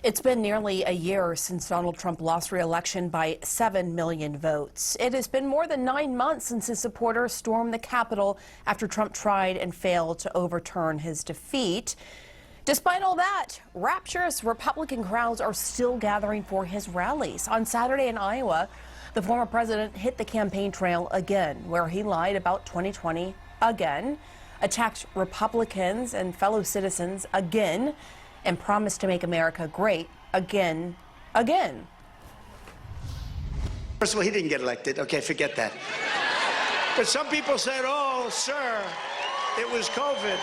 It's been nearly a year since Donald Trump lost re-election by 7 million votes. It has been more than 9 months since his supporters stormed the Capitol after Trump tried and failed to overturn his defeat. Despite all that, rapturous Republican crowds are still gathering for his rallies. On Saturday in Iowa, the former president hit the campaign trail again, where he lied about 2020 again, attacked Republicans and fellow citizens again, and promised to make America great again. First of all, he didn't get elected. Okay, forget that. But some people said, oh, sir, it was COVID.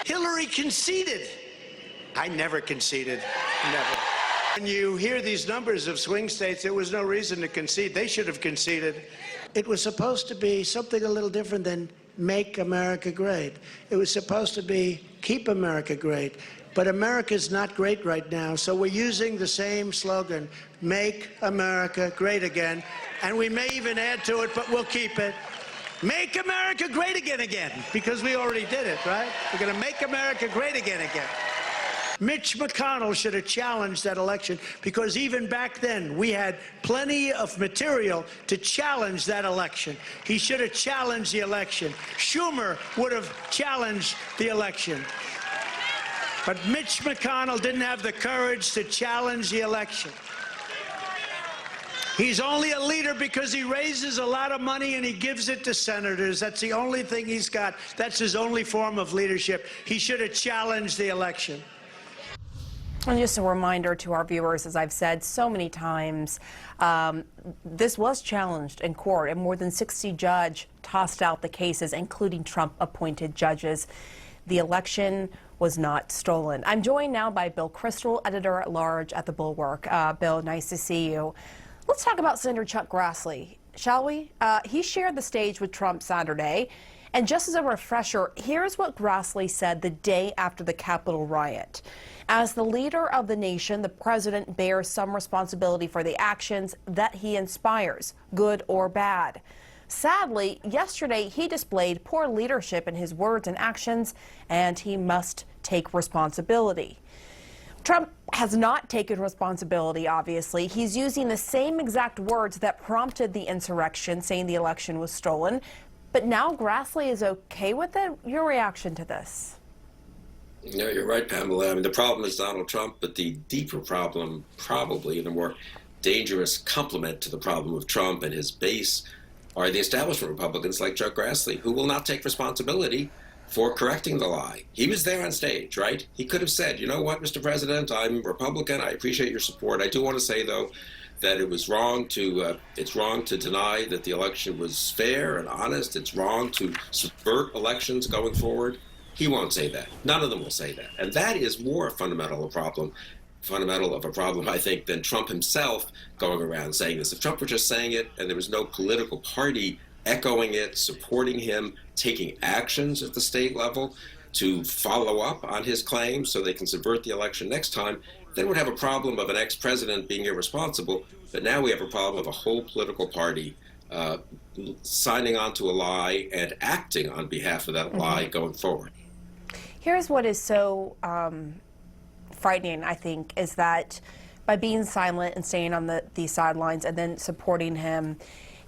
Hillary conceded. I never conceded, never. When you hear these numbers of swing states, there was no reason to concede. They should have conceded. It was supposed to be something a little different than make America great. It was supposed to be keep America great. But America's not great right now, so we're using the same slogan, make America great again. And we may even add to it, but we'll keep it. Make America great again, because we already did it, right? We're going to make America great again. Mitch McConnell should have challenged that election, because even back then we had plenty of material to challenge that election. He should have challenged the election. Schumer would have challenged the election. But Mitch McConnell didn't have the courage to challenge the election. He's only a leader because he raises a lot of money and he gives it to senators. That's the only thing he's got. That's his only form of leadership. He should have challenged the election. And just a reminder to our viewers, as I've said so many times, this was challenged in court, and more than 60 judges tossed out the cases, including Trump-appointed judges. The election was not stolen. I'm joined now by Bill Kristol, editor-at-large at The Bulwark. Bill, nice to see you. Let's talk about Senator Chuck Grassley, shall we? He shared the stage with Trump Saturday. And just as a refresher, here's what Grassley said the day after the Capitol riot. As the leader of the nation, the president bears some responsibility for the actions that he inspires, good or bad. Sadly, yesterday he displayed poor leadership in his words and actions, and he must take responsibility. Trump has not taken responsibility, obviously. He's using the same exact words that prompted the insurrection, saying the election was stolen. But now Grassley is okay with it? Your reaction to this? No, you're right, Pamela. I mean, the problem is Donald Trump, but the deeper problem, probably the more dangerous complement to the problem of Trump and his base, are the establishment Republicans like Chuck Grassley, who will not take responsibility for correcting the lie. He was there on stage, right? He could have said, you know what, Mr. President, I'm Republican. I appreciate your support. I do want to say, though, that it was wrong to it's wrong to deny that the election was fair and honest. It's wrong to subvert elections going forward. He won't say that. None of them will say that. And that is more fundamental of a problem, I think, than Trump himself going around saying this. If Trump were just saying it and there was no political party echoing it, supporting him, taking actions at the state level to follow up on his claims so they can subvert the election next time, then we'd have a problem of an ex-president being irresponsible. But now we have a problem of a whole political party signing on to a lie and acting on behalf of that lie going forward. Here's what is so frightening, I think, is that by being silent and staying on the sidelines and then supporting him,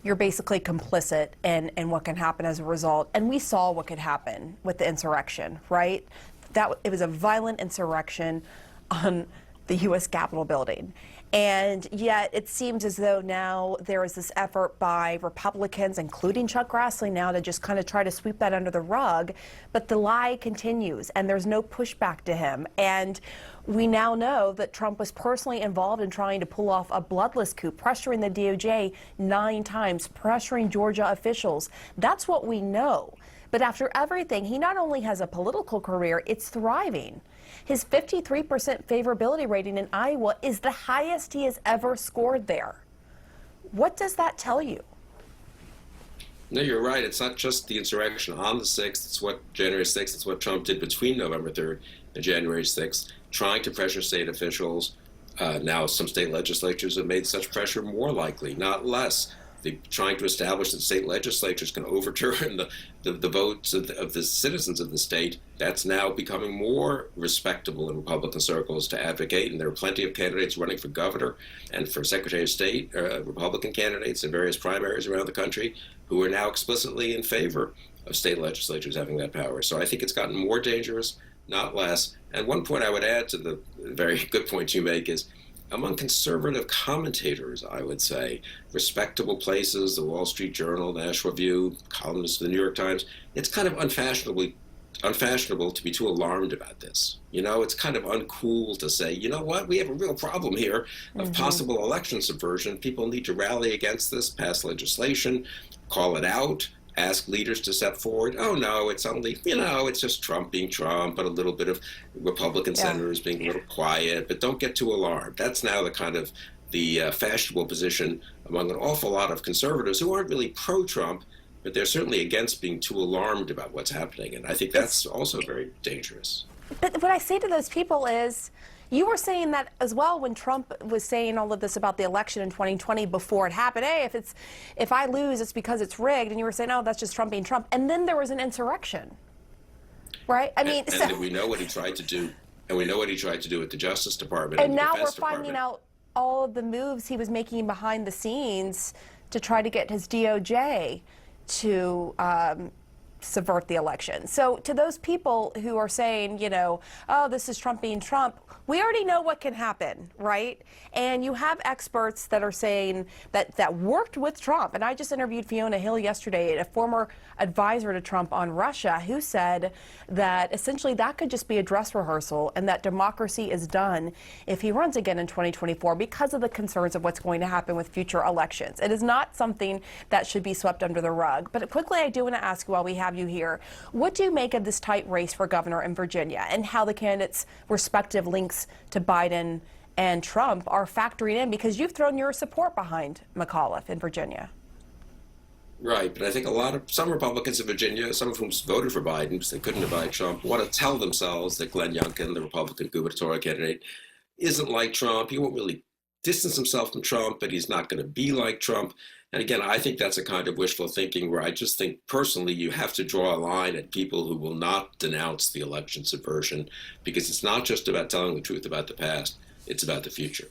you're basically complicit in what can happen as a result. And we saw what could happen with the insurrection, right? It was a violent insurrection on the U.S. Capitol building. And yet it seems as though now there is this effort by Republicans, including Chuck Grassley now, to just kind of try to sweep that under the rug. But the lie continues, and there's no pushback to him. And we now know that Trump was personally involved in trying to pull off a bloodless coup, pressuring the DOJ 9 times, pressuring Georgia officials. That's what we know. But after everything, he not only has a political career, it's thriving. His 53% favorability rating in Iowa is the highest he has ever scored there. What does that tell you? No, you're right. It's not just the insurrection on the 6th. It's what January 6th. It's what Trump did between November 3rd and January 6th, trying to pressure state officials. Now some state legislatures have made such pressure more likely, not less, They're trying to establish that state legislatures can overturn the votes of the citizens of the state. That's now becoming more respectable in Republican circles to advocate, and there are plenty of candidates running for governor and for Secretary of State, Republican candidates in various primaries around the country, who are now explicitly in favor of state legislatures having that power. So I think it's gotten more dangerous, not less. And one point I would add to the very good point you make is, among conservative commentators, I would say, respectable places, the Wall Street Journal, National Review, columnists of the New York Times, it's kind of unfashionable to be too alarmed about this. You know, it's kind of uncool to say, you know what, we have a real problem here of possible election subversion. People need to rally against this, pass legislation, call it out, ask leaders to step forward. Oh, no, it's only, you know, it's just Trump being Trump, but a little bit of Republican senators being a little quiet, but don't get too alarmed. That's now the kind of the fashionable position among an awful lot of conservatives who aren't really pro-Trump, but they're certainly against being too alarmed about what's happening. And I think that's also very dangerous. But what I say to those people is, you were saying that as well when Trump was saying all of this about the election in 2020 before it happened. Hey, if I lose, it's because it's rigged. And you were saying, oh, that's just Trump being Trump. And then there was an insurrection, right? I mean, and we know what he tried to do. And we know what he tried to do at the Justice Department. And now we're finding out all of the moves he was making behind the scenes to try to get his DOJ to subvert the election. So to those people who are saying, you know, oh, this is Trump being Trump, we already know what can happen, right? And you have experts that are saying that worked with Trump. And I just interviewed Fiona Hill yesterday, a former advisor to Trump on Russia, who said that essentially that could just be a dress rehearsal and that democracy is done if he runs again in 2024 because of the concerns of what's going to happen with future elections. It is not something that should be swept under the rug. But quickly, I do want to ask you while we have you here, what do you make of this tight race for governor in Virginia and how the candidates' respective links to Biden and Trump are factoring in, because you've thrown your support behind McAuliffe in Virginia? Right, but I think some Republicans in Virginia, some of whom voted for Biden because they couldn't abide Trump, want to tell themselves that Glenn Youngkin, the Republican gubernatorial candidate, isn't like Trump. He won't really distance himself from Trump, but he's not going to be like Trump. And again, I think that's a kind of wishful thinking where I just think personally you have to draw a line at people who will not denounce the election subversion, because it's not just about telling the truth about the past, it's about the future.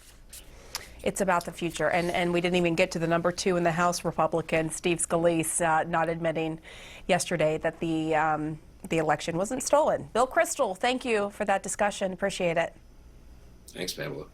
It's about the future. And we didn't even get to the number 2 in the House Republican, Steve Scalise, not admitting yesterday that the election wasn't stolen. Bill Kristol, thank you for that discussion. Appreciate it. Thanks, Pamela.